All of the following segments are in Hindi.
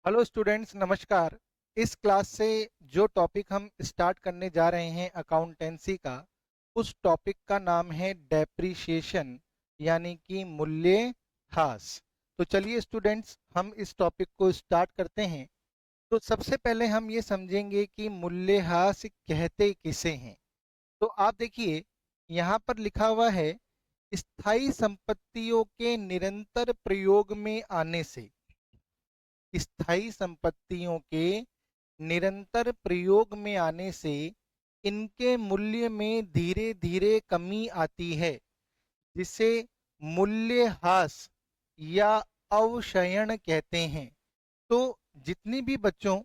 हेलो स्टूडेंट्स, नमस्कार। इस क्लास से जो टॉपिक हम स्टार्ट करने जा रहे हैं अकाउंटेंसी का, उस टॉपिक का नाम है डेप्रिसिएशन, यानी कि मूल्यह्रास। तो चलिए स्टूडेंट्स, हम इस टॉपिक को स्टार्ट करते हैं। तो सबसे पहले हम ये समझेंगे कि मूल्यह्रास कहते किसे हैं। तो आप देखिए, यहाँ पर लिखा हुआ है, स्थायी संपत्तियों के निरंतर प्रयोग में आने से। स्थायी संपत्तियों के निरंतर प्रयोग में आने से इनके मूल्य में धीरे धीरे कमी आती है, जिसे मूल्यह्रास या अवक्षयण कहते हैं। तो जितनी भी बच्चों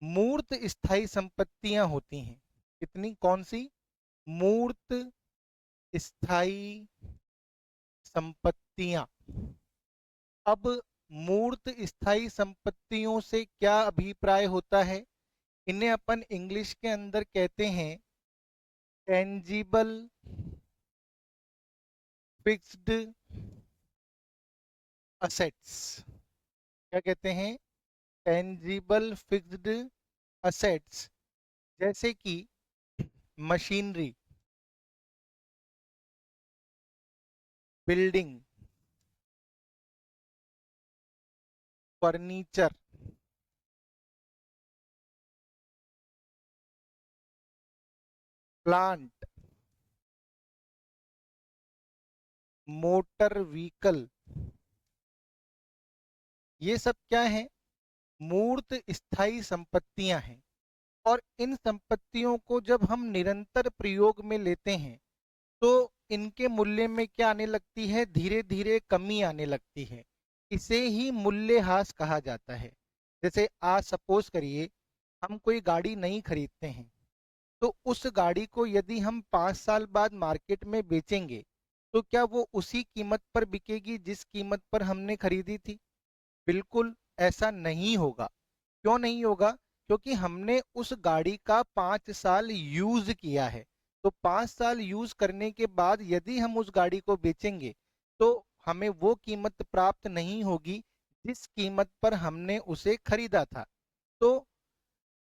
मूर्त स्थायी संपत्तियां होती हैं, कितनी कौन सी मूर्त स्थायी संपत्तियां। अब मूर्त स्थायी संपत्तियों से क्या अभिप्राय होता है? इन्हें अपन इंग्लिश के अंदर कहते हैं टेंजिबल फिक्स्ड असेट्स। क्या कहते हैं? टेंजिबल फिक्स्ड असेट्स, जैसे कि machinery, building, furniture, plant, motor vehicle. ये सब क्या है? मूर्त स्थायी संपत्तियां हैं। और इन संपत्तियों को जब हम निरंतर प्रयोग में लेते हैं, तो इनके मूल्य में क्या आने लगती है? धीरे धीरे कमी आने लगती है। इसे ही मूल्यह्रास कहा जाता है। जैसे आज सपोज करिए, हम कोई गाड़ी नहीं खरीदते हैं, तो उस गाड़ी को यदि हम 5 साल बाद मार्केट में बेचेंगे, तो क्या वो उसी कीमत पर बिकेगी जिस कीमत पर हमने खरीदी थी? बिल्कुल ऐसा नहीं होगा। क्यों नहीं होगा? क्योंकि हमने उस गाड़ी का 5 साल यूज किया है। तो 5 साल यूज करने के बाद यदि हम उस गाड़ी को बेचेंगे, तो हमें वो कीमत प्राप्त नहीं होगी जिस कीमत पर हमने उसे खरीदा था। तो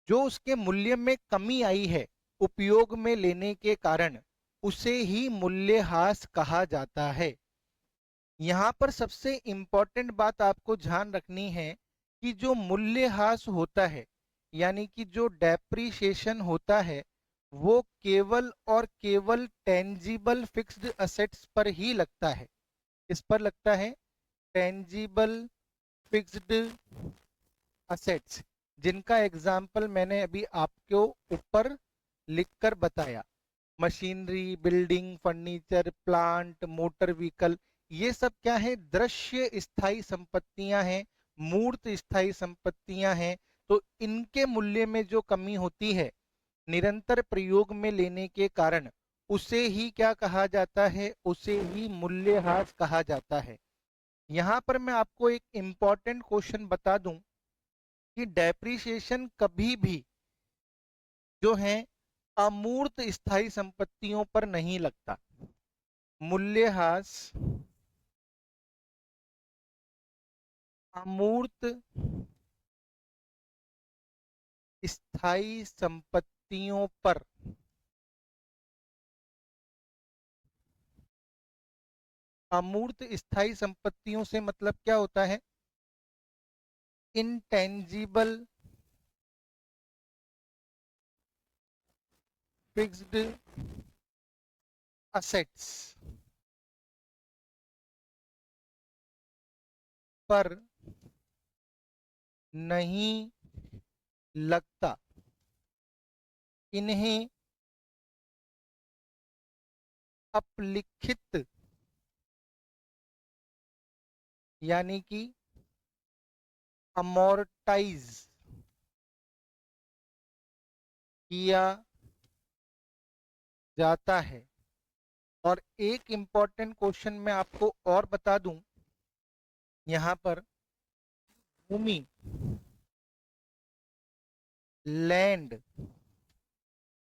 जो उसके मूल्य में कमी आई है उपयोग में लेने के कारण, उसे ही मूल्यह्रास कहा जाता है। यहाँ पर सबसे इंपॉर्टेंट बात आपको ध्यान रखनी है कि जो मूल्यह्रास होता है, यानी कि जो डेप्रिसिएशन होता है, वो केवल और केवल टेंजिबल फिक्स्ड असेट्स पर ही लगता है। इस पर लगता है टेंजिबल फिक्स्ड असेट्स, जिनका एग्जाम्पल मैंने अभी आपको ऊपर लिखकर बताया। Machinery, building, furniture, plant, motor vehicle, ये सब क्या है? दृश्य स्थायी संपत्तियां हैं, मूर्त स्थायी संपत्तियां हैं। तो इनके मूल्य में जो कमी होती है निरंतर प्रयोग में लेने के कारण, उसे ही क्या कहा जाता है? उसे ही मूल्यह्रास कहा जाता है। यहां पर मैं आपको एक इंपॉर्टेंट क्वेश्चन बता दूं कि डेप्रिसिएशन कभी भी जो है अमूर्त स्थायी संपत्तियों पर नहीं लगता। मूल्यह्रास अमूर्त स्थायी संपत्तियों पर, अमूर्त स्थायी संपत्तियों से मतलब क्या होता है? इनटेंजिबल फिक्स्ड असेट्स पर नहीं लगता। इन्हें अपलिखित, यानी कि अमोर्टाइज किया जाता है। और एक इंपॉर्टेंट क्वेश्चन मैं आपको और बता दूं, यहां पर भूमि, लैंड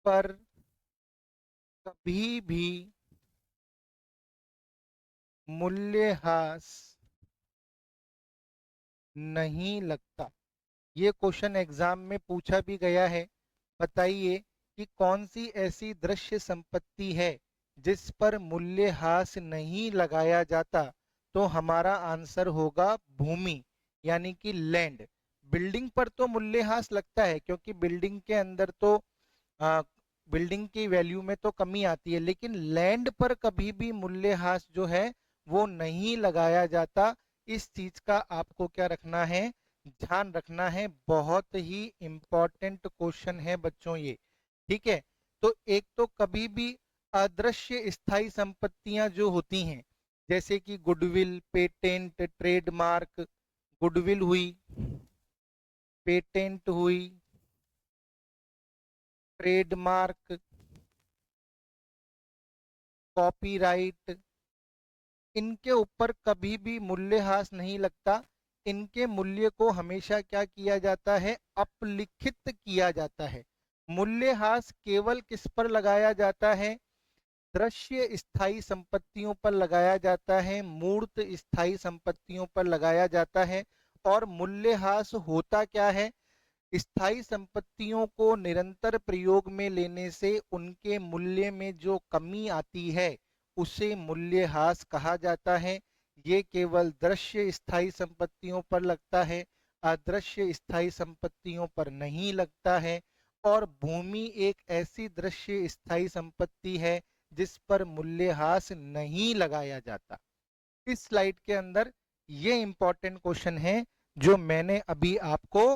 पर कभी भी मूल्यह्रास नहीं लगता। ये क्वेश्चन एग्जाम में पूछा भी गया है। बताइए कि कौन सी ऐसी दृश्य संपत्ति है जिस पर मूल्यह्रास नहीं लगाया जाता। तो हमारा आंसर होगा भूमि, यानी कि लैंड। बिल्डिंग पर तो मूल्यह्रास लगता है, क्योंकि बिल्डिंग के अंदर तो आ, बिल्डिंग की वैल्यू में तो कमी आती है, लेकिन लैंड पर कभी भी मूल्यह्रास जो है वो नहीं लगाया जाता। इस चीज का आपको क्या रखना है, ध्यान रखना है। बहुत ही इंपॉर्टेंट क्वेश्चन है बच्चों ये। ठीक है, तो एक तो कभी भी अदृश्य स्थायी संपत्तियां जो होती हैं, जैसे कि गुडविल, पेटेंट, ट्रेडमार्क, गुडविल हुई, पेटेंट हुई, ट्रेडमार्क, कॉपीराइट, इनके ऊपर कभी भी मूल्यह्रास नहीं लगता। इनके मूल्य को हमेशा क्या किया जाता है, अपलिखित किया जाता है। मूल्यह्रास केवल किस पर लगाया जाता है, दृश्य स्थायी संपत्तियों पर लगाया जाता है, मूर्त स्थायी संपत्तियों पर लगाया जाता है। और मूल्यह्रास होता क्या है, स्थायी संपत्तियों को निरंतर प्रयोग में लेने से उनके मूल्य में जो कमी आती है उसे मूल्यह्रास कहा जाता है। ये केवल दृश्य स्थायी संपत्तियों पर लगता है, अदृश्य स्थायी संपत्तियों पर नहीं लगता है। और भूमि एक ऐसी दृश्य स्थायी संपत्ति है जिस पर मूल्यह्रास नहीं लगाया जाता। इस स्लाइड के अंदर ये इंपॉर्टेंट क्वेश्चन है जो मैंने अभी आपको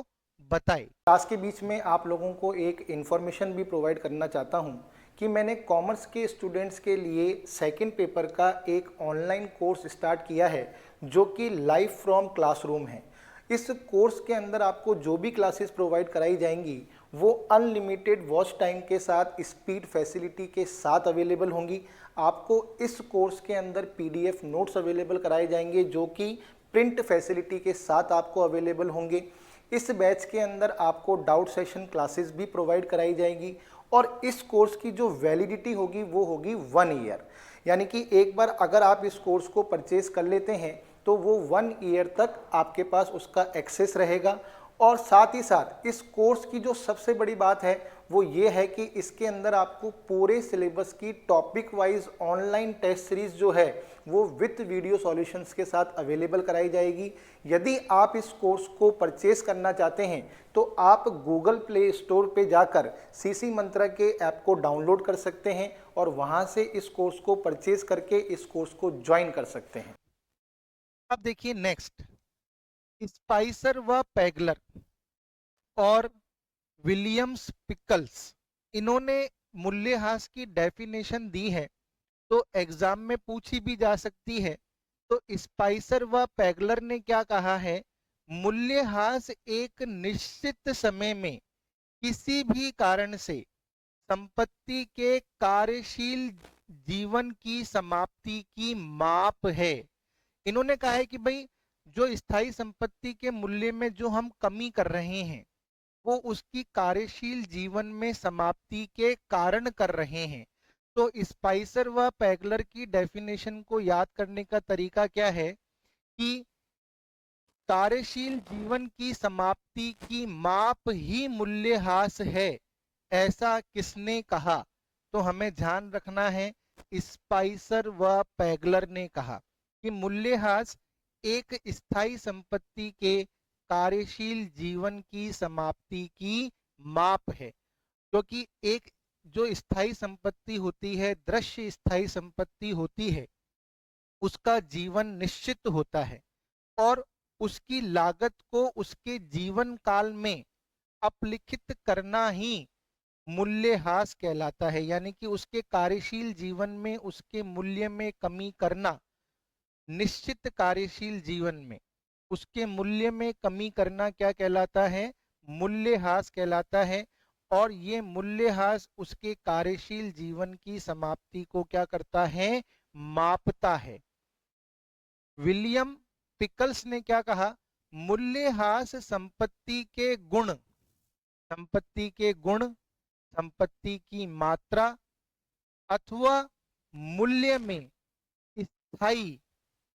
बताए। क्लास के बीच में आप लोगों को एक इन्फॉर्मेशन भी प्रोवाइड करना चाहता हूं कि मैंने कॉमर्स के स्टूडेंट्स के लिए सेकंड पेपर का एक ऑनलाइन कोर्स स्टार्ट किया है जो कि लाइव फ्रॉम क्लासरूम है। इस कोर्स के अंदर आपको जो भी क्लासेस प्रोवाइड कराई जाएंगी वो अनलिमिटेड वॉच टाइम के साथ, स्पीड फैसिलिटी के साथ अवेलेबल होंगी। आपको इस कोर्स के अंदर पीडीएफ नोट्स अवेलेबल कराए जाएंगे जो कि प्रिंट फैसिलिटी के साथ आपको अवेलेबल होंगे। इस बैच के अंदर आपको डाउट सेशन क्लासेस भी प्रोवाइड कराई जाएगी और इस कोर्स की जो वैलिडिटी होगी वो होगी 1 ईयर। यानी कि एक बार अगर आप इस कोर्स को परचेज कर लेते हैं तो वो 1 ईयर तक आपके पास उसका एक्सेस रहेगा। और साथ ही साथ इस कोर्स की जो सबसे बड़ी बात है वो ये है कि इसके अंदर आपको पूरे सिलेबस की topic wise online test series जो है वो विथ वीडियो सॉल्यूशंस के साथ अवेलेबल कराई जाएगी। यदि आप इस कोर्स को परचेस करना चाहते हैं तो आप गूगल प्ले स्टोर पे जाकर सीसी मंत्रा के ऐप को डाउनलोड कर सकते हैं और वहां से इस कोर्स को परचेस करके इस कोर्स को ज्वाइन कर सकते हैं। अब देखिए नेक्स्ट, स्पाइसर व पैगलर और विलियम्स पिकल्स, इन्होंने मूल्यह्रास की डेफिनेशन दी है, तो एग्जाम में पूछी भी जा सकती है। तो स्पाइसर व पैगलर ने क्या कहा है, मूल्यह्रास एक निश्चित समय में किसी भी कारण से संपत्ति के कार्यशील जीवन की समाप्ति की माप है। इन्होंने कहा है कि भाई जो स्थायी संपत्ति के मूल्य में जो हम कमी कर रहे हैं वो उसकी कार्यशील जीवन में समाप्ति के कारण कर रहे हैं। तो स्पाइसर व पैगलर की डेफिनेशन को याद करने का तरीका क्या है कि कार्यशील जीवन की समाप्ति की माप ही मूल्यह्रास है, ऐसा किसने कहा। तो हमें ध्यान रखना है, स्पाइसर व पैगलर ने कहा कि मूल्यह्रास एक स्थायी संपत्ति के कार्यशील जीवन की समाप्ति की माप है। क्योंकि एक जो स्थायी संपत्ति होती है, दृश्य स्थायी संपत्ति होती है, उसका जीवन निश्चित होता है और उसकी लागत को उसके जीवन काल में अपलिखित करना ही मूल्यह्रास कहलाता है। यानी कि उसके कार्यशील जीवन में उसके मूल्य में कमी करना, निश्चित कार्यशील जीवन में उसके मूल्य में कमी करना क्या कहलाता है, मूल्यह्रास कहलाता है। और ये मूल्यह्रास उसके कार्यशील जीवन की समाप्ति को क्या करता है, मापता है। विलियम पिकल्स ने क्या कहा, मूल्यह्रास संपत्ति के गुण, संपत्ति के गुण, संपत्ति की मात्रा अथवा मूल्य में स्थायी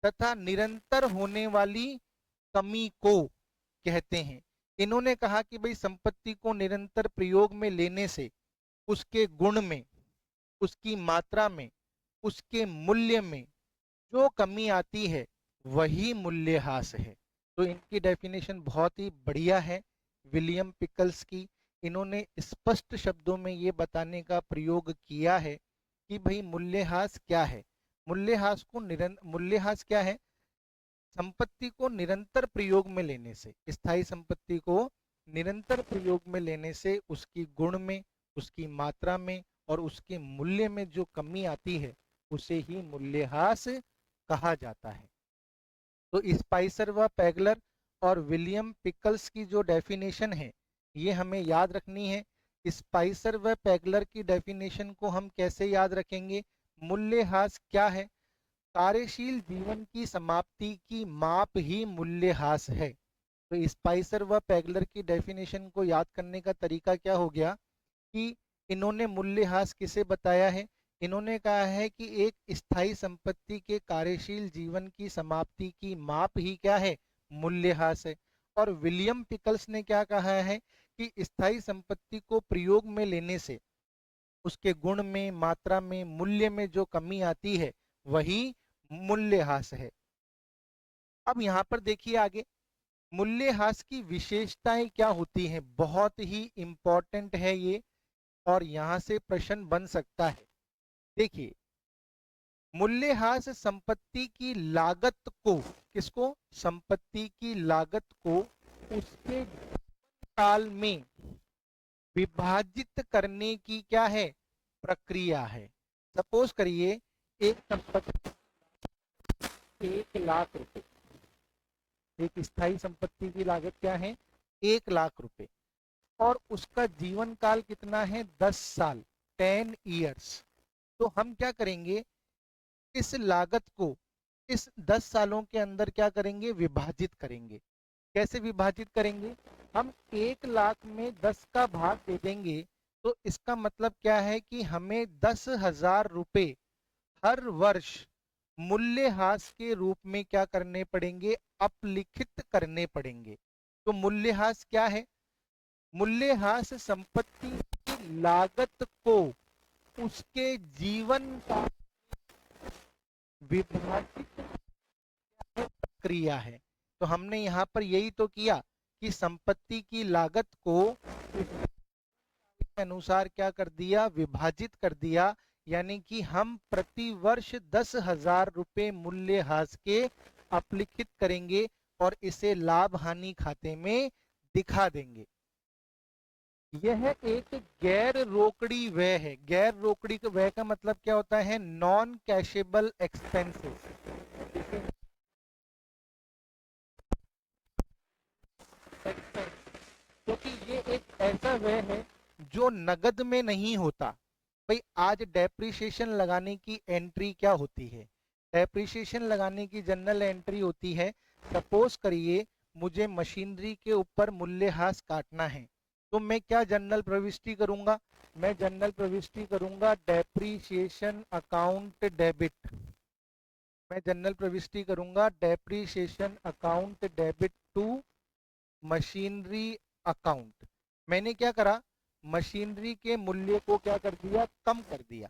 तथा निरंतर होने वाली कमी को कहते हैं। इन्होंने कहा कि भाई संपत्ति को निरंतर प्रयोग में लेने से उसके गुण में, उसकी मात्रा में, उसके मूल्य में जो कमी आती है वही मूल्यह्रास है। तो इनकी डेफिनेशन बहुत ही बढ़िया है विलियम पिकल्स की। इन्होंने स्पष्ट शब्दों में ये बताने का प्रयोग किया है कि भाई मूल्यह्रास क्या है। मूल्यह्रास क्या है? संपत्ति को निरंतर प्रयोग में लेने से, स्थायी संपत्ति को निरंतर प्रयोग में लेने से उसकी गुण में, उसकी मात्रा में और उसके मूल्य में जो कमी आती है उसे ही मूल्यह्रास कहा जाता है। तो स्पाइसर व पैगलर और विलियम पिकल्स की जो डेफिनेशन है ये हमें याद रखनी है। स्पाइसर व पैगलर की डेफिनेशन को हम कैसे याद रखेंगे? मूल्यह्रास क्या है? कार्यशील जीवन की समाप्ति की माप ही मूल्यह्रास है। तो स्पाइसर व पैगलर की डेफिनेशन को याद करने का तरीका क्या हो गया कि इन्होंने मूल्यह्रास किसे बताया है? इन्होंने कहा है कि एक स्थायी संपत्ति के कार्यशील जीवन की समाप्ति की माप ही क्या है? मूल्यह्रास है। और विलियम पिकल्स ने क्या कहा है कि स्थायी संपत्ति को प्रयोग में लेने से उसके गुण में, मात्रा में, मूल्य में जो कमी आती है वही मूल्यह्रास है। अब यहाँ पर देखिए आगे मूल्यह्रास की विशेषताएं क्या होती हैं, बहुत ही इंपॉर्टेंट है ये और यहाँ से प्रश्न बन सकता है। देखिए मूल्यह्रास संपत्ति की लागत को, किसको? संपत्ति की लागत को उसके काल में विभाजित करने की क्या है? प्रक्रिया है। सपोज करिए एक संपत्ति 1,00,000 रुपए, एक स्थायी संपत्ति की लागत क्या है? 1,00,000 रुपए और उसका जीवन काल कितना है? 10 साल, 10 ईयर्स। तो हम क्या करेंगे, इस लागत को इस 10 सालों के अंदर क्या करेंगे? विभाजित करेंगे। कैसे विभाजित करेंगे? हम 1,00,000 में 10 का भाग दे देंगे तो इसका मतलब क्या है कि हमें 10,000 रुपए हर वर्ष मूल्यह्रास के रूप में क्या करने पड़ेंगे? अपलिखित करने पड़ेंगे। तो मूल्यह्रास क्या है? मूल्यह्रास संपत्ति की लागत को उसके जीवन का विभाजित प्रक्रिया है। तो हमने यहाँ पर यही तो किया कि संपत्ति की लागत को के अनुसार क्या कर दिया? विभाजित कर दिया। यानी कि हम प्रति वर्ष 10,000 रुपए मूल्यह्रास के अपलिखित करेंगे और इसे लाभ हानि खाते में दिखा देंगे। यह एक गैर रोकड़ी व्यय है। गैर रोकड़ी व्यय का मतलब क्या होता है? Non cashable expenses. क्योंकि ये एक ऐसा व्यय है जो नगद में नहीं होता। भाई आज डेप्रिसिएशन लगाने की एंट्री क्या होती है? डेप्रिसिएशन लगाने की जनरल एंट्री होती है, सपोज करिए मुझे मशीनरी के ऊपर मूल्यह्रास काटना है तो मैं क्या जनरल प्रविष्टि करूंगा? मैं जनरल प्रविष्टि करूंगा डेप्रिसिएशन अकाउंट डेबिट। मैं जनरल प्रविष्टि करूंगा depreciation account debit to machinery account. मैंने क्या करा? मशीनरी के मूल्य को क्या कर दिया? कम कर दिया।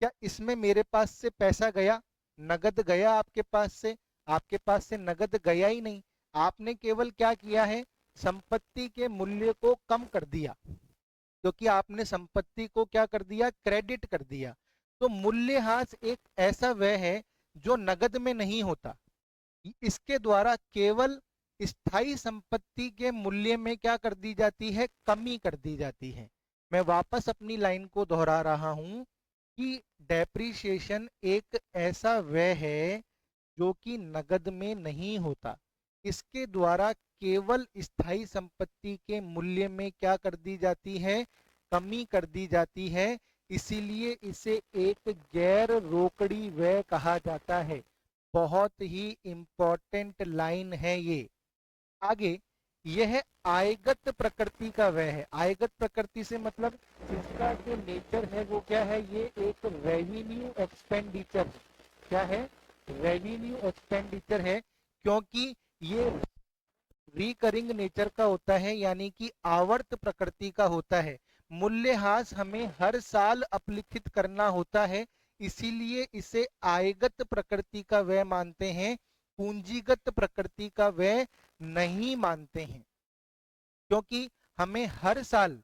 क्या इसमें मेरे पास से पैसा गया? नगद गया आपके पास से? आपके पास से नगद गया ही नहीं। आपने केवल क्या किया है? संपत्ति के मूल्य को कम कर दिया, क्योंकि आपने संपत्ति को क्या कर दिया? क्रेडिट कर दिया। तो मूल्यह्रास एक ऐसा व्यय है जो नगद में नहीं होता। इसके द्वारा केवल स्थायी संपत्ति के मूल्य में क्या कर दी जाती है? कमी कर दी जाती है। मैं वापस अपनी लाइन को दोहरा रहा हूं कि डेप्रिसिएशन एक ऐसा व्यय है जो कि नगद में नहीं होता। इसके द्वारा केवल स्थायी संपत्ति के मूल्य में क्या कर दी जाती है? कमी कर दी जाती है। इसीलिए इसे एक गैर रोकड़ी व्यय कहा जाता है। बहुत ही इंपॉर्टेंट लाइन है ये। आगे यह आयगत प्रकृति का व्यय है। आयगत प्रकृति से मतलब इसका जो नेचर है वो क्या है? ये एक रेवेन्यू एक्सपेंडिचर है। क्या है? रेवेन्यू एक्सपेंडिचर है, क्योंकि ये रिकरिंग नेचर का होता है, यानी कि आवर्त प्रकृति का होता है। मूल्यह्रास हमें हर साल अपलिखित करना होता है, इसीलिए इसे आयगत प्रकृति का व्यय मानते हैं, पूंजीगत प्रकृति का व्यय नहीं मानते हैं। क्योंकि हमें हर साल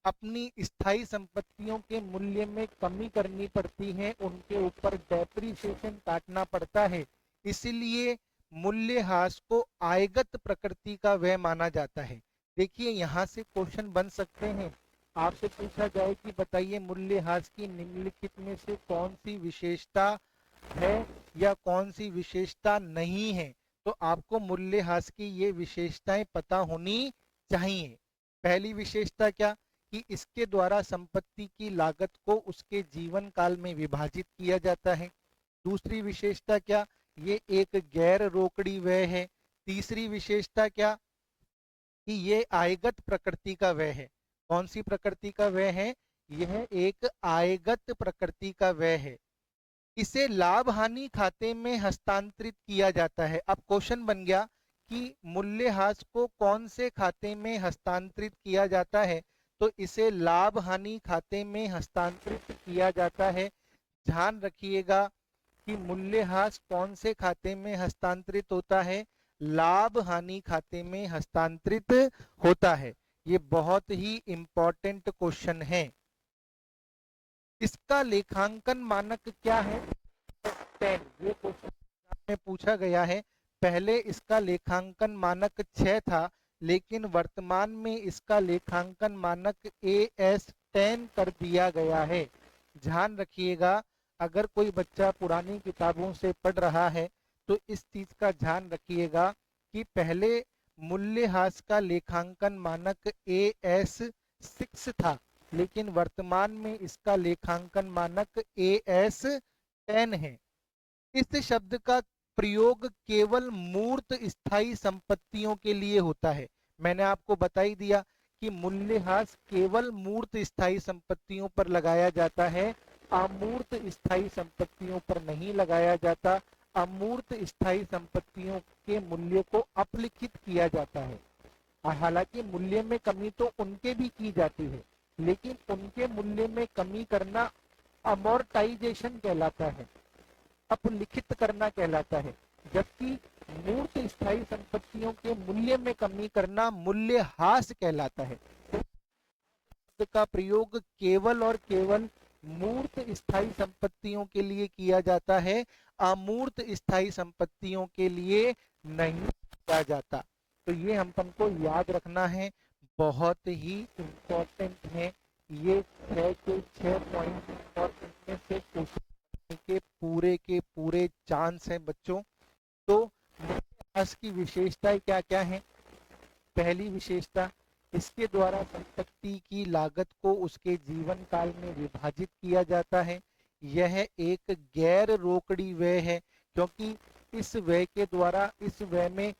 अपनी स्थायी संपत्तियों के मूल्य में कमी करनी पड़ती है, उनके ऊपर डेप्रिसिएशन काटना पड़ता है, इसलिए मूल्यह्रास को आयगत प्रकृति का व्यय माना जाता है। देखिए यहाँ से क्वेश्चन बन सकते हैं, आपसे पूछा जाए कि बताइए मूल्यह्रास की निम्नलिखित में से कौन सी विशेषता है या कौन सी विशेषता नहीं है, तो आपको मूल्यह्रास की ये विशेषताएं पता होनी चाहिए। पहली विशेषता क्या, कि इसके द्वारा संपत्ति की लागत को उसके जीवन काल में विभाजित किया जाता है। दूसरी विशेषता क्या, ये एक गैर रोकड़ी व्यय है। तीसरी विशेषता क्या, कि ये आयगत प्रकृति का व्यय है। कौन सी प्रकृति का व्यय है, यह एक आयगत प्रकृति का व्यय है। इसे लाभ हानि खाते में हस्तांतरित किया जाता है। अब क्वेश्चन बन गया कि मूल्यह्रास को कौन से खाते में हस्तांतरित किया जाता है, तो इसे लाभ हानि खाते में हस्तांतरित किया जाता है। ध्यान रखिएगा कि मूल्यह्रास कौन से खाते में हस्तांतरित होता है, लाभ हानि खाते में हस्तांतरित होता है। ये बहुत ही इंपॉर्टेंट क्वेश्चन है। इसका लेखांकन मानक क्या है, 10, ये क्वेश्चन में पूछा गया है। पहले इसका लेखांकन मानक 6 था, लेकिन वर्तमान में इसका लेखांकन मानक AS10 कर दिया गया है। ध्यान रखिएगा, अगर कोई बच्चा पुरानी किताबों से पढ़ रहा है तो इस चीज का ध्यान रखिएगा कि पहले मूल्यह्रास का लेखांकन मानक AS6 था, लेकिन वर्तमान में इसका लेखांकन मानक AS10 है। इस शब्द का प्रयोग केवल मूर्त स्थायी संपत्तियों के लिए होता है। मैंने आपको बता ही दिया कि मूल्यह्रास केवल मूर्त स्थायी संपत्तियों पर लगाया जाता है, अमूर्त स्थायी संपत्तियों पर नहीं लगाया जाता। अमूर्त स्थायी संपत्तियों के मूल्य को अपलिखित किया जाता है। हालांकि मूल्य में कमी तो उनके भी की जाती है, लेकिन उनके मूल्य में कमी करना अमोर्टाइजेशन कहलाता है, अपलिखित करना कहलाता है, जबकि मूर्त स्थायी संपत्तियों के मूल्य में कमी करना मूल्यह्रास कहलाता है। का प्रयोग केवल और केवल मूर्त स्थायी संपत्तियों के लिए किया जाता है, अमूर्त स्थायी संपत्तियों के लिए नहीं किया जाता। तो ये हम तुमको याद रखना है, बहुत ही इम्पोर्टेंट है ये 6 के 6 पॉइंट, और इनमें से क्वेश्चन के पूरे चांस हैं बच्चों। तो मूल्यह्रास की विशेषताएं क्या क्या है। पहली विशेषता, इसके द्वारा संपत्ति की लागत को उसके जीवन काल में विभाजित किया जाता है। यह एक गैर रोकड़ी व्यय है, क्योंकि इस व्यय के द्वारा इस व्यय में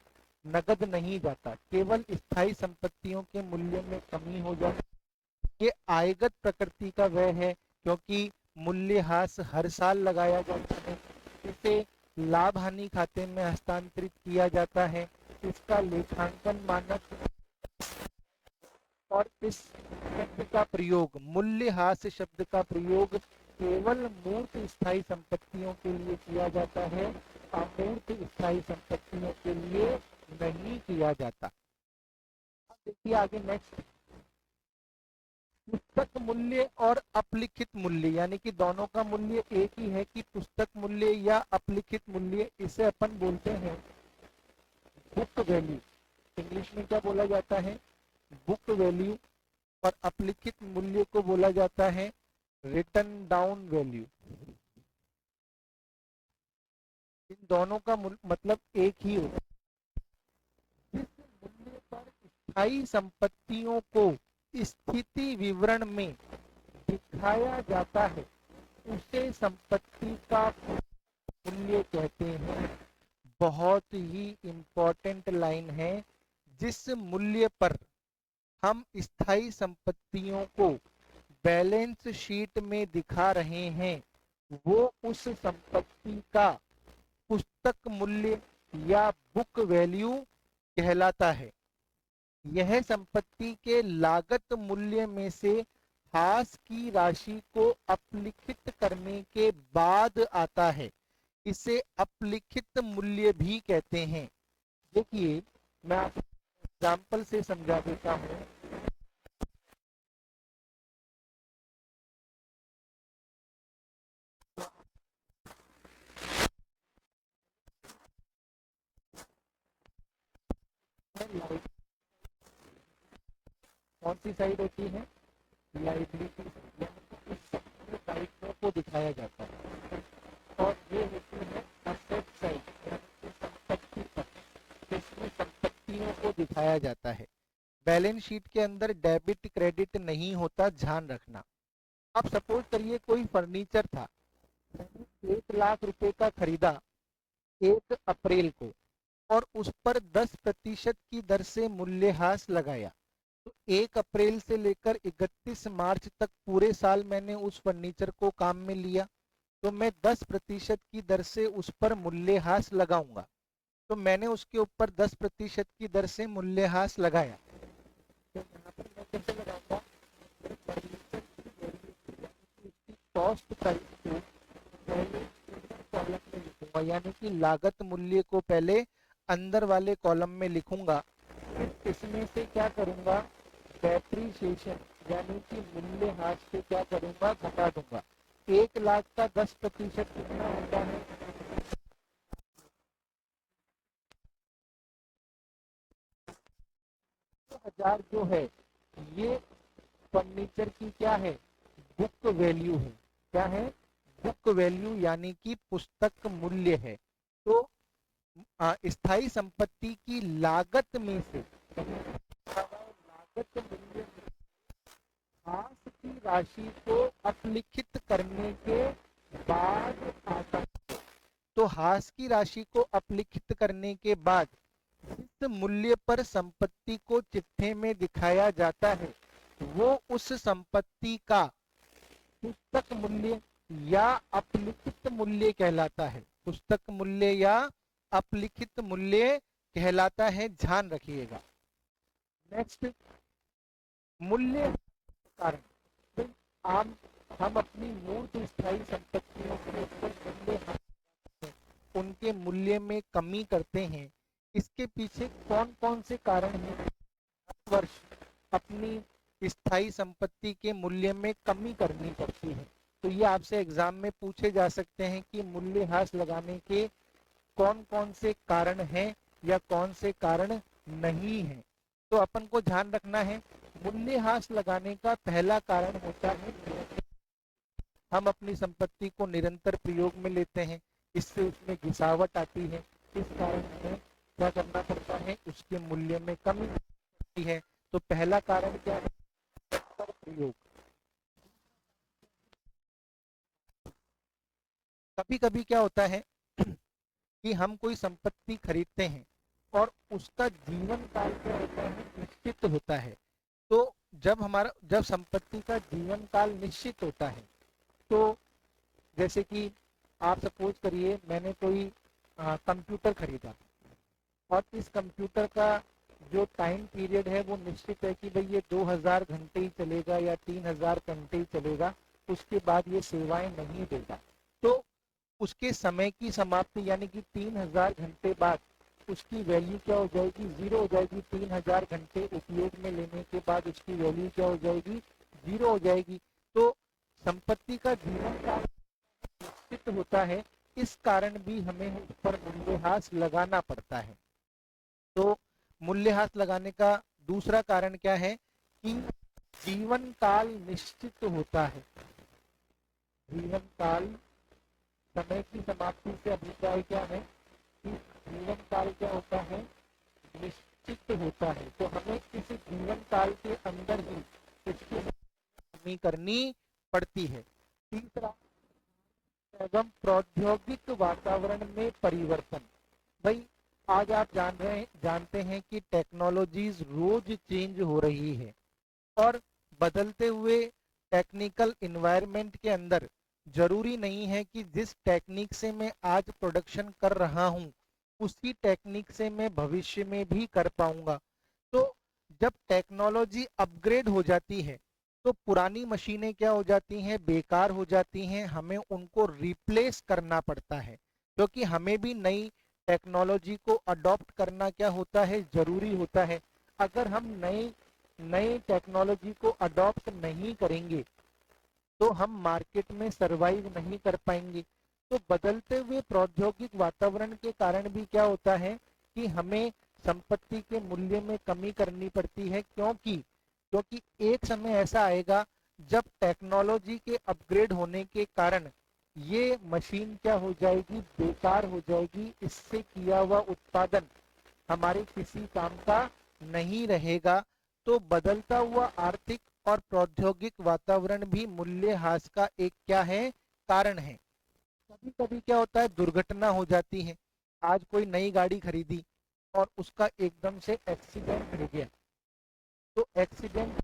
नगद नहीं जाता, केवल स्थायी संपत्तियों के मूल्य में कमी हो जाती है। ये आयगत प्रकृति का व्यय है, क्योंकि मूल्यह्रास हर साल लगाया जाता है। इसे लाभ हानि खाते में हस्तांतरित किया जाता है। इसका लेखांकन मानक, और इस शब्द का प्रयोग, मूल्यह्रास शब्द का प्रयोग केवल मूर्त स्थायी संपत्तियों के लिए किया जाता है, अमूर्त स्थायी संपत्तियों के लिए नहीं किया जाता। अब देखिए आगे नेक्स्ट, पुस्तक मूल्य और अपलिखित मूल्य, यानी कि दोनों का मूल्य एक ही है कि पुस्तक मूल्य या अपलिखित मूल्य, इसे अपन बोलते हैं बुक वैल्यू। इंग्लिश में क्या बोला जाता है, बुक वैल्यू, और अपलिखित मूल्य को बोला जाता है रिटन डाउन वैल्यू। इन दोनों का मतलब एक ही होता है। जिस मूल्य पर स्थायी संपत्तियों को स्थिति विवरण में दिखाया जाता है उसे संपत्ति का मूल्य कहते हैं। बहुत ही इंपॉर्टेंट लाइन है, जिस मूल्य पर हम स्थायी संपत्तियों को बैलेंस शीट में दिखा रहे हैं वो उस संपत्ति का पुस्तक मूल्य या बुक वैल्यू कहलाता है। यह संपत्ति के लागत मूल्य में से हास की राशि को अपलिखित करने के बाद आता है। इसे अपलिखित मूल्य भी कहते हैं। देखिए, मैं आपको एग्जाम्पल से समझा देता हूँ। कौन सी साइड होती है? लाइबिलिटी, दायित्वों को दिखाया जाता है। और ये होती है असेट साइड, संपत्ति पक्ष, जिसमें संपत्तियों को दिखाया जाता है। बैलेंस शीट के अंदर डेबिट क्रेडिट नहीं होता, ध्यान रखना। अब सपोज करिए कोई फर्नीचर था, मैंने 1 लाख रुपए का खरीदा 1 अप्रैल को, और उस पर 10% की दर से मूल्यह्रास लगाया। तो 1 अप्रैल से लेकर 31 मार्च तक पूरे साल मैंने उस फर्नीचर को काम में लिया, तो मैं 10% की दर से उस पर मूल्यह्रास लगाऊंगा। तो मैंने उसके ऊपर 10% की दर से मूल्यह्रास लगाया। तो यहाँ पर मैं कैसे लगाऊंगा? कॉस्ट प्राइस को पहले कॉलम में लिखूंगा, यानी कि लागत मूल्य को पहले अंदर वाले कॉलम में लिखूंगा। फिर इसमें से क्या करूंगा? डेप्रीशिएशन यानी कि मूल्यह्रास से क्या करूंगा? घटा दूंगा। 1 लाख का 10% कितना होता है? 1000 जो है, ये फर्नीचर की क्या है? बुक वैल्यू है। क्या है? बुक वैल्यू, यानी कि पुस्तक मूल्य है। तो स्थायी संपत्ति की लागत में से, लागत मूल्य हास की राशि को अपलिखित करने के बाद आता है। तो हास की राशि को अपलिखित करने के बाद जिस मूल्य पर संपत्ति को चिट्ठे में दिखाया जाता है, वो उस संपत्ति का पुस्तक मूल्य या अपलिखित मूल्य कहलाता है। पुस्तक मूल्य या अपलिखित मूल्य कहलाता है, ध्यान रखिएगा। नेक्स्ट, मूल्य कारण। फिर आम हम अपनी मूर्त स्थायी संपत्तियों के ऊपर मूल्य, उनके मूल्य में कमी करते हैं। इसके पीछे कौन कौन से कारण हैं? हर वर्ष अपनी स्थायी संपत्ति के मूल्य में कमी करनी पड़ती है। तो ये आपसे एग्जाम में पूछे जा सकते हैं कि मूल्यह्रास लगाने के कौन कौन से कारण हैं या कौन से कारण नहीं हैं। तो अपन को ध्यान रखना है, मूल्यह्रास लगाने का पहला कारण होता है हम अपनी संपत्ति को निरंतर प्रयोग में लेते हैं, इससे उसमें गिरावट आती है। इस कारण हमें क्या करना पड़ता है? उसके मूल्य में कमी होती है। तो पहला कारण क्या है? निरंतर प्रयोग। कभी कभी क्या होता है कि हम कोई संपत्ति खरीदते हैं और उसका जीवन काल क्या होता है? निश्चित होता है। तो जब संपत्ति का जीवन काल निश्चित होता है, तो जैसे कि आप सपोज करिए मैंने कोई कंप्यूटर खरीदा, और इस कंप्यूटर का जो टाइम पीरियड है वो निश्चित है कि भाई ये 2000 घंटे ही चलेगा या 3000 घंटे ही चलेगा, उसके बाद ये सेवाएं नहीं देगा। तो उसके समय की समाप्ति यानी कि 3000 घंटे बाद उसकी वैल्यू क्या हो जाएगी? जीरो हो जाएगी। 3000 घंटे उपयोग में लेने के बाद उसकी वैल्यू क्या हो जाएगी? जीरो हो जाएगी। तो संपत्ति का जीवन काल निश्चित होता है, इस कारण भी हमें उस पर मूल्यह्रास लगाना पड़ता है। तो मूल्यह्रास लगाने का दूसरा कारण क्या है? कि जीवन काल निश्चित होता है। जीवन काल, समय की समाप्ति से अभिप्राय क्या है कि जीवन काल क्या होता है? निश्चित होता है। तो हमें इस जीवन काल के अंदर ही इसकी कमी करनी पड़ती है। तीसरा, एवं प्रौद्योगिक वातावरण में परिवर्तन। भाई आज आप जानते हैं कि टेक्नोलॉजीज रोज चेंज हो रही है, और बदलते हुए टेक्निकल इन्वायरमेंट के अंदर जरूरी नहीं है कि जिस टेक्निक से मैं आज प्रोडक्शन कर रहा हूं उसी टेक्निक से मैं भविष्य में भी कर पाऊंगा। तो जब टेक्नोलॉजी अपग्रेड हो जाती है तो पुरानी मशीनें क्या हो जाती हैं, बेकार हो जाती हैं, हमें उनको रिप्लेस करना पड़ता है, क्योंकि हमें भी नई टेक्नोलॉजी को अडॉप्ट करना क्या होता है, जरूरी होता है। अगर हम नई नई टेक्नोलॉजी को अडॉप्ट नहीं करेंगे तो हम मार्केट में सरवाइव नहीं कर पाएंगे। तो बदलते हुए प्रौद्योगिक वातावरण के कारण भी क्या होता है कि हमें संपत्ति के मूल्य में कमी करनी पड़ती है, क्योंकि क्योंकि एक समय ऐसा आएगा जब टेक्नोलॉजी के अपग्रेड होने के कारण ये मशीन क्या हो जाएगी, बेकार हो जाएगी, इससे किया हुआ उत्पादन हमारे किसी काम का नहीं रहेगा। तो बदलता हुआ आर्थिक और प्रौद्योगिक वातावरण भी मूल्यह्रास का एक क्या है, कारण है। कभी कभी क्या होता है, दुर्घटना हो जाती है। आज कोई नई गाड़ी खरीदी और उसका एकदम से एक्सीडेंट हो गया, तो एक्सीडेंट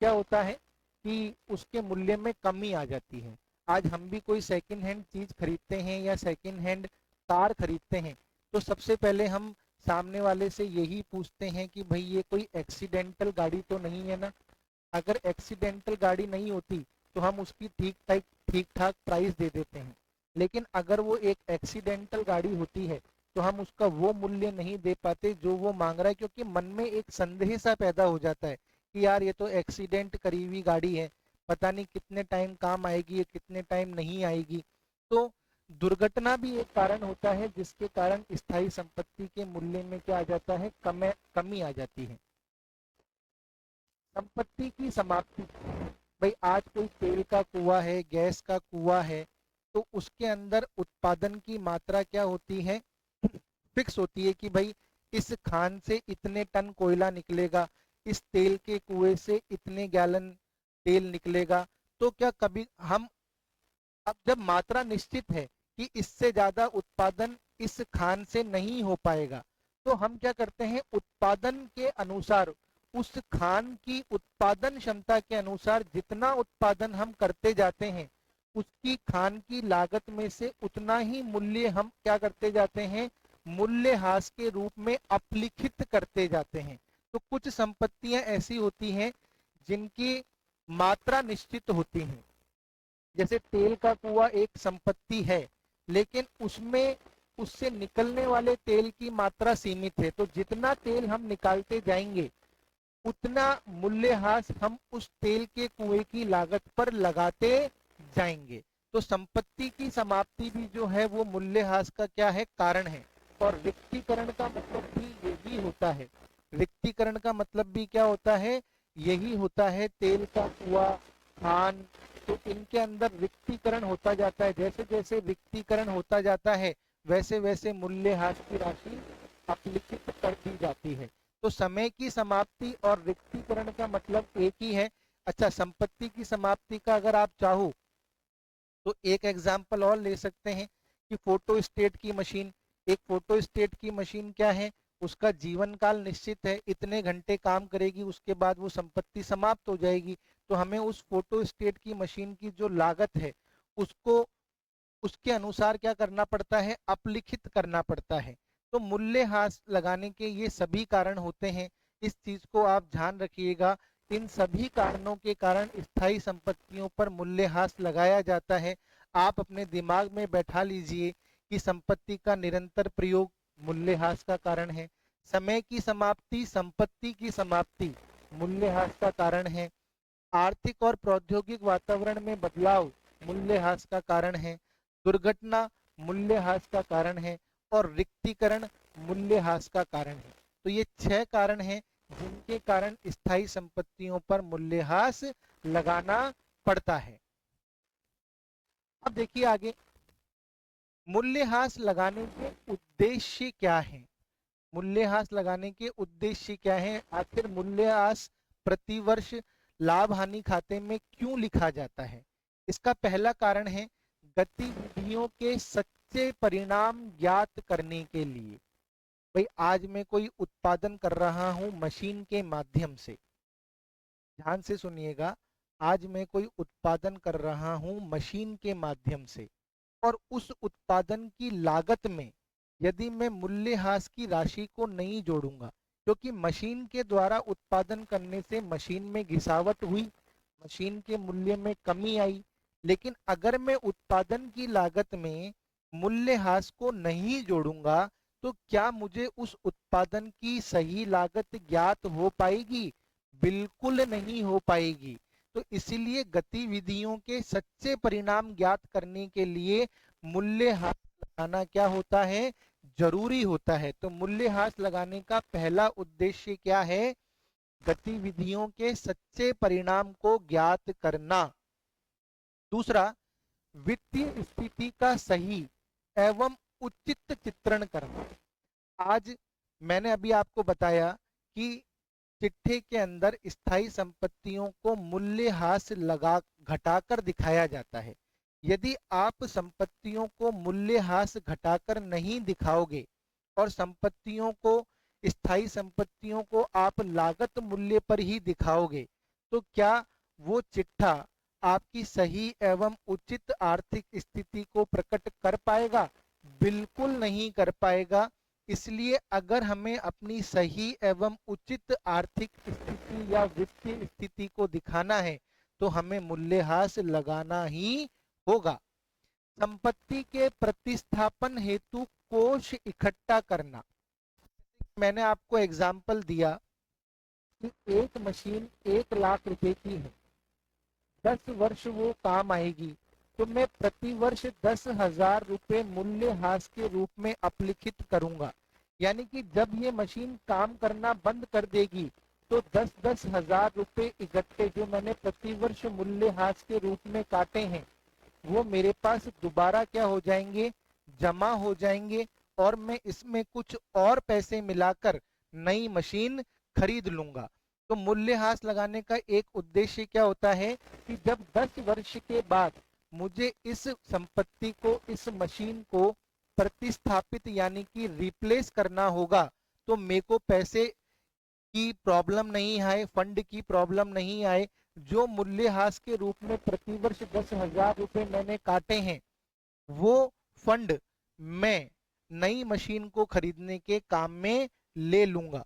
क्या होता है कि उसके मूल्य में कमी आ जाती है। आज हम भी कोई सेकंड हैंड चीज खरीदते हैं या सेकंड हैंड कार खरीदते हैं, तो सबसे पहले हम सामने वाले से यही पूछते हैं कि भाई ये कोई एक्सीडेंटल गाड़ी तो नहीं है ना। अगर एक्सीडेंटल गाड़ी नहीं होती तो हम उसकी ठीक ठाक प्राइस दे देते हैं। लेकिन अगर वो एक एक्सीडेंटल गाड़ी होती है तो हम उसका वो मूल्य नहीं दे पाते जो वो मांग रहा है, क्योंकि मन में एक संदेह सा पैदा हो जाता है कि यार ये तो एक्सीडेंट करी हुई गाड़ी है, पता नहीं कितने टाइम काम आएगी या कितने टाइम नहीं आएगी। तो दुर्घटना भी एक कारण होता है जिसके कारण स्थायी संपत्ति के मूल्य में क्या आ जाता है, कमी आ जाती है। संपत्ति की समाप्ति, भाई आज कोई तेल का कुआं है, गैस का कुआं है, तो उसके अंदर उत्पादन की मात्रा क्या होती है, फिक्स होती है कि भाई इस खान से इतने टन कोयला निकलेगा, इस तेल के कुएं से इतने गैलन तेल निकलेगा। तो क्या कभी हम, अब जब मात्रा निश्चित है कि इससे ज्यादा उत्पादन इस खान से नहीं हो पाएगा, तो हम क्या करते हैं, उत्पादन के अनुसार, उस खान की उत्पादन क्षमता के अनुसार जितना उत्पादन हम करते जाते हैं, उसकी खान की लागत में से उतना ही मूल्य हम क्या करते जाते हैं, मूल्यह्रास के रूप में अपलिखित करते जाते हैं। तो कुछ संपत्तियां ऐसी होती हैं जिनकी मात्रा निश्चित होती है। जैसे तेल का कुआं एक संपत्ति है, लेकिन उसमें उससे निकलने वाले तेल की मात्रा सीमित है, तो जितना तेल हम निकालते जाएंगे उतना मूल्यह्रास हम उस तेल के कुएं की लागत पर लगाते जाएंगे। तो संपत्ति की समाप्ति भी जो है वो मूल्यह्रास का क्या है, कारण है। और रिक्तीकरण का मतलब भी यही होता है, रिक्तीकरण का मतलब भी क्या होता है, यही होता है। तेल का कुआं, खान, तो इनके अंदर रिक्तीकरण होता जाता है। जैसे जैसे रिक्तीकरण होता जाता है वैसे वैसे मूल्यह्रास की राशि अपलिखित कर दी जाती है। तो समय की समाप्ति और रिक्तीकरण का मतलब एक ही है। अच्छा, संपत्ति की समाप्ति का अगर आप चाहो तो एक एग्जाम्पल और ले सकते हैं कि फोटो स्टेट की मशीन। एक फोटो स्टेट की मशीन क्या है, उसका जीवन काल निश्चित है, इतने घंटे काम करेगी, उसके बाद वो संपत्ति समाप्त हो जाएगी। तो हमें उस फोटो स्टेट की मशीन की जो लागत है उसको उसके अनुसार क्या करना पड़ता है, अपलिखित करना पड़ता है। तो मूल्यह्रास लगाने के ये सभी कारण होते हैं, इस चीज को आप ध्यान रखिएगा। इन सभी कारणों के कारण स्थायी संपत्तियों पर मूल्यह्रास लगाया जाता है। आप अपने दिमाग में बैठा लीजिए कि संपत्ति का निरंतर प्रयोग मूल्यह्रास का कारण है, समय की समाप्ति, संपत्ति की समाप्ति मूल्यह्रास का कारण है, आर्थिक और प्रौद्योगिक वातावरण में बदलाव मूल्यह्रास का कारण है, दुर्घटना मूल्यह्रास का कारण है, और रिक्तीकरण मूल्यह्रास का कारण है। तो ये 6 कारण हैं जिनके कारण स्थायी संपत्तियों पर मूल्यह्रास लगाना पड़ता है। अब देखिए आगे, मूल्यह्रास लगाने के उद्देश्य क्या है, मूल्यह्रास लगाने के उद्देश्य क्या है, आखिर मूल्यह्रास प्रतिवर्ष लाभ हानि खाते में क्यों लिखा जाता है। इसका पहला कारण है गतिविधियों के सच्चे परिणाम ज्ञात करने के लिए। भाई आज मैं कोई उत्पादन कर रहा हूं मशीन के माध्यम से, ध्यान से सुनिएगा, आज मैं कोई उत्पादन कर रहा हूं मशीन के माध्यम से, और उस उत्पादन की लागत में यदि मैं मूल्यह्रास की राशि को नहीं जोड़ूंगा, क्योंकि मशीन के द्वारा उत्पादन करने से मशीन में घिसावट हुई, मशीन के मूल्य में कमी आई। लेकिन अगर मैं उत्पादन की लागत में मूल्यह्रास को नहीं जोड़ूंगा तो क्या मुझे उस उत्पादन की सही लागत ज्ञात हो पाएगी? बिल्कुल नहीं हो पाएगी। तो इसीलिए गतिविधियों के सच्चे परिणाम ज्ञात करने के लिए मूल्यह्रास लगाना क्या होता है? जरूरी होता है। तो मूल्यह्रास लगाने का पहला उद्देश्य क्या है? गतिविधियों के सच्चे परिणाम को ज्ञात करना। दूसरा, वित्तीय स्थिति का सही एवं उचित चित्रण करना। आज मैंने अभी आपको बताया कि चिट्ठे के अंदर स्थायी संपत्तियों को मूल्यह्रास लगा घटाकर दिखाया जाता है। यदि आप संपत्तियों को मूल्यह्रास घटाकर नहीं दिखाओगे और संपत्तियों को स्थायी संपत्तियों को आप लागत मूल्य पर ही दिखाओगे तो क्या वो चिट्ठा आपकी सही एवं उचित आर्थिक स्थिति को प्रकट कर पाएगा? बिल्कुल नहीं कर पाएगा। इसलिए अगर हमें अपनी सही एवं उचित आर्थिक स्थिति या वित्तीय स्थिति को दिखाना है तो हमें मूल्यह्रास लगाना ही होगा। संपत्ति के प्रतिस्थापन हेतु कोष इकट्ठा करना। मैंने आपको एग्जाम्पल दिया कि एक मशीन 1 लाख रुपए की है, 10 वर्ष वो काम आएगी, तो मैं प्रति वर्ष 10,000 रुपए मूल्यह्रास के रूप में अपलिखित करूंगा। यानी कि जब ये मशीन काम करना बंद कर देगी तो 10,000 रुपए इकट्ठे जो मैंने प्रति वर्ष मूल्यह्रास के रूप में काटे हैं वो मेरे पास दोबारा क्या हो जाएंगे? जमा हो जाएंगे और मैं इसमें कुछ और पैसे मिलाकर नई मशीन खरीद लूंगा। तो मूल्यह्रास लगाने का एक उद्देश्य क्या होता है कि जब 10 वर्ष के बाद मुझे इस संपत्ति को, इस मशीन को प्रतिस्थापित यानी कि रिप्लेस करना होगा तो मेरे को पैसे की प्रॉब्लम नहीं आए, फंड की प्रॉब्लम नहीं आए। जो मूल्यह्रास के रूप में प्रतिवर्ष 10,000 रुपए मैंने काटे हैं वो फंड मैं नई मशीन को खरीदने के काम में ले लूंगा।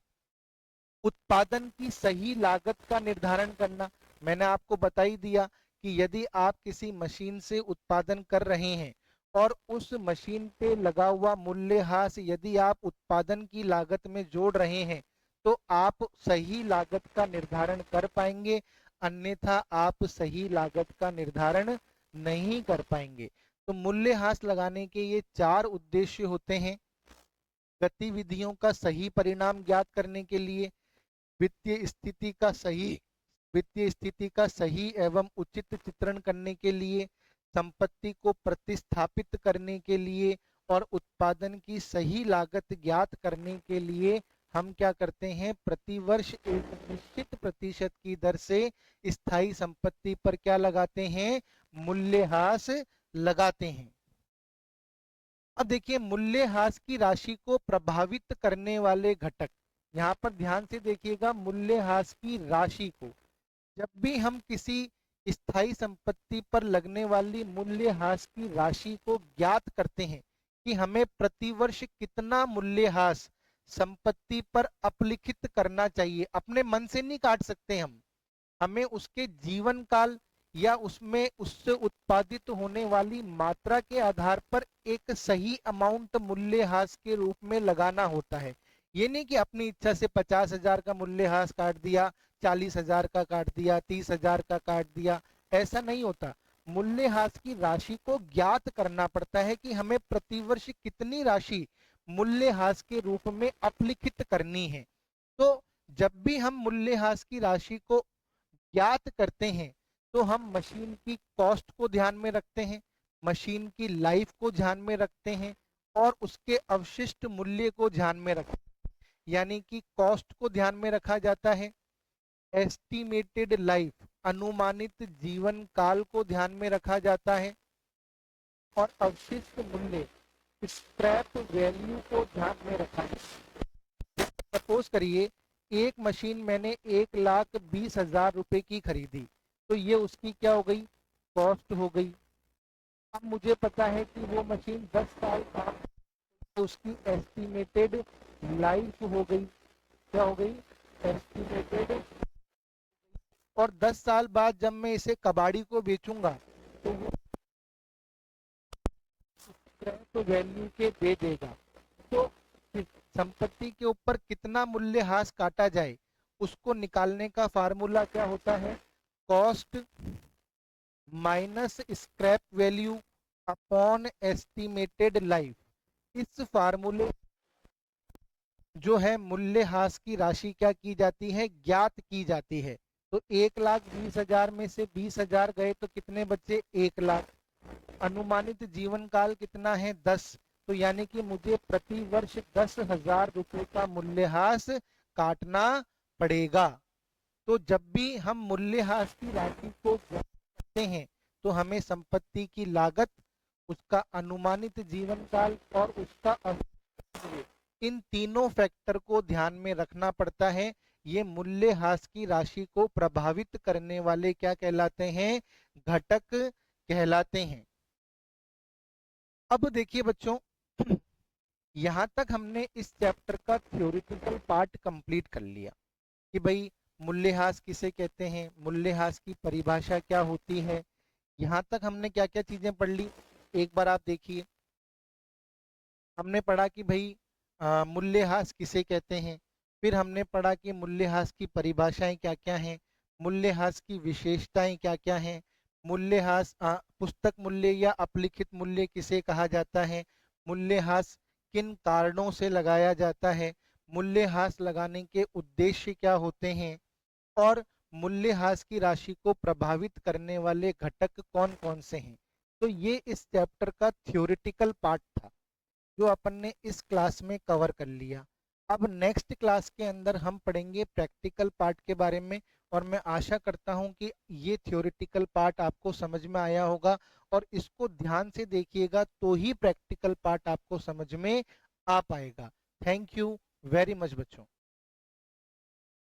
उत्पादन की सही लागत का निर्धारण करना। मैंने आपको बता ही दिया कि यदि आप किसी मशीन से उत्पादन कर रहे हैं और उस मशीन पे लगा हुआ मूल्यह्रास यदि आप उत्पादन की लागत में जोड़ रहे हैं तो आप सही लागत का निर्धारण कर पाएंगे, अन्यथा आप सही लागत का निर्धारण नहीं कर पाएंगे। तो मूल्यह्रास लगाने के ये 4 उद्देश्य होते हैं। गतिविधियों का सही परिणाम ज्ञात करने के लिए, वित्तीय स्थिति का सही एवं उचित चित्रण करने के लिए, संपत्ति को प्रतिस्थापित करने के लिए और उत्पादन की सही लागत ज्ञात करने के लिए हम क्या करते हैं? प्रतिवर्ष एक निश्चित प्रतिशत की दर से स्थायी संपत्ति पर क्या लगाते हैं? मूल्यह्रास लगाते हैं। अब देखिए मूल्यह्रास की राशि को प्रभावित करने वाले घटक। यहाँ पर ध्यान से देखिएगा मूल्यह्रास की राशि को। जब भी हम किसी स्थायी संपत्ति पर लगने वाली मूल्यह्रास की राशि को ज्ञात करते हैं कि हमें प्रतिवर्ष कितना मूल्यह्रास संपत्ति पर अपलिखित करना चाहिए, अपने मन से नहीं काट सकते हम, हमें उसके जीवन काल या उसमें उससे उत्पादित होने वाली मात्रा के आधार पर एक सही अमाउंट मूल्यह्रास के रूप में लगाना होता है। ये नहीं कि अपनी इच्छा से 50,000 का मूल्यह्रास काट दिया, 40,000 का काट दिया, 30,000 का काट दिया, ऐसा नहीं होता। मूल्यह्रास की राशि को ज्ञात करना पड़ता है कि हमें प्रतिवर्ष कितनी राशि मूल्यह्रास के रूप में अपलिखित करनी है। तो जब भी हम मूल्यह्रास की राशि को ज्ञात करते हैं तो हम मशीन की कॉस्ट को ध्यान में रखते हैं, मशीन की लाइफ को ध्यान में रखते हैं और उसके अवशिष्ट मूल्य को ध्यान में रखते हैं। यानी कि कॉस्ट को ध्यान में रखा जाता है, एस्टिमेटेड लाइफ अनुमानित जीवन काल को ध्यान में रखा जाता है और अवशिष्ट मूल्य स्क्रैप वैल्यू को ध्यान में रखा जाता है। सपोज करिए एक मशीन मैंने 1,20,000 रुपए की खरीदी तो ये उसकी क्या हो गई? कॉस्ट हो गई। अब मुझे पता है कि वो मशीन 10 साल काम, तो उसकी एस्टिमेटेड लाइफ हो गई। क्या हो गई, एस्टिमेटेड। और 10 साल बाद जब मैं इसे कबाड़ी को बेचूंगा तो वो तो वैल्यू के दे देगा। तो संपत्ति के ऊपर कितना मूल्यह्रास काटा जाए उसको निकालने का फार्मूला क्या होता है, cost minus scrap value upon estimated life. इस फार्मूले जो है मूल्यह्रास की राशि क्या की जाती है, ज्ञात की जाती है। तो 1,20,000 में से 20,000 गए तो कितने बचे, 1,00,000। अनुमानित जीवन काल कितना है, 10। तो यानी कि मुझे प्रति वर्ष 10,000 रुपए का मूल्यह्रास काटना पड़ेगा। तो जब भी हम मूल्यह्रास की राशि को करते हैं तो हमें संपत्ति की लागत, उसका अनुमानित जीवन काल और उसका अवधि, इन तीनों फैक्टर को ध्यान में रखना पड़ता है। ये मूल्यह्रास की राशि को प्रभावित करने वाले क्या कहलाते हैं, घटक कहलाते हैं। अब देखिए बच्चों, यहाँ तक हमने इस चैप्टर का थ्योरेटिकल पार्ट कंप्लीट कर लिया कि भाई मूल्यह्रास किसे कहते हैं, मूल्यह्रास की परिभाषा क्या होती है। यहाँ तक हमने क्या क्या चीजें पढ़ ली, एक बार आप देखिए। हमने पढ़ा कि भाई मूल्यह्रास किसे कहते हैं, फिर हमने पढ़ा कि मूल्यह्रास की परिभाषाएं क्या क्या हैं, मूल्यह्रास की विशेषताएं क्या क्या हैं, मूल्यह्रास पुस्तक मूल्य या अपलिखित मूल्य किसे कहा जाता है, मूल्यह्रास किन कारणों से लगाया जाता है, मूल्यह्रास लगाने के उद्देश्य क्या होते हैं, और मूल्यह्रास की राशि को प्रभावित करने वाले घटक कौन कौन से हैं। तो ये इस चैप्टर का थ्योरेटिकल पार्ट था जो अपन ने इस क्लास में कवर कर लिया। अब नेक्स्ट क्लास के अंदर हम पढ़ेंगे प्रैक्टिकल पार्ट के बारे में, और मैं आशा करता हूं कि ये थ्योरेटिकल पार्ट आपको समझ में आया होगा, और इसको ध्यान से देखिएगा तो ही प्रैक्टिकल पार्ट आपको समझ में आ पाएगा। थैंक यू वेरी मच बच्चों।